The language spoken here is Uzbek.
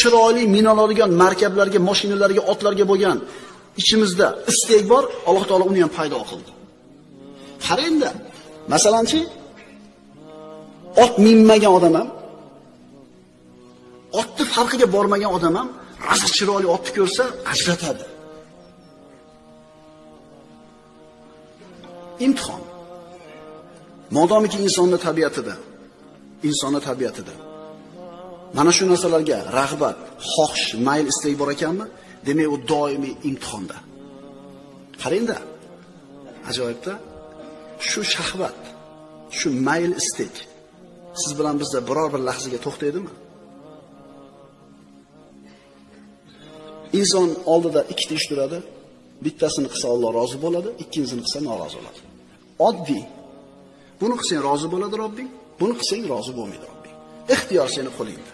chiroyli min oladigan markablarga, mashinalarga, otlarga bo'lgan ichimizda istek bor, Alloh taolo uni ham paydo qildi. Qarangda, masalanchi ot minmagan odam ham, otni farqiga bormagan odam ham rosa chiroyli otni ko'rsa ajratadi. Imtihon. Modomiki insonning tabiatida mana shu narsalarga rag'bat, xohish, mayl, istak bor ekanmi? Demak, u doimiy imtihonda. Qarangda. Ajoyibda. Shu shahvat, shu mayl, istak siz bilan bizda biror bir lahzaga to'xtaydimi? Inson oldida ikkita ish turadi. Bittasini qilsa Alloh rozi bo'ladi, ikkinchisini qilsa norozi bo'ladi. Oddiy. Buni qilsang rozi bo'ladi Robbing, buni qilsang rozi bo'lmaydi Robbing. Ixtiyor seni qo'lingda.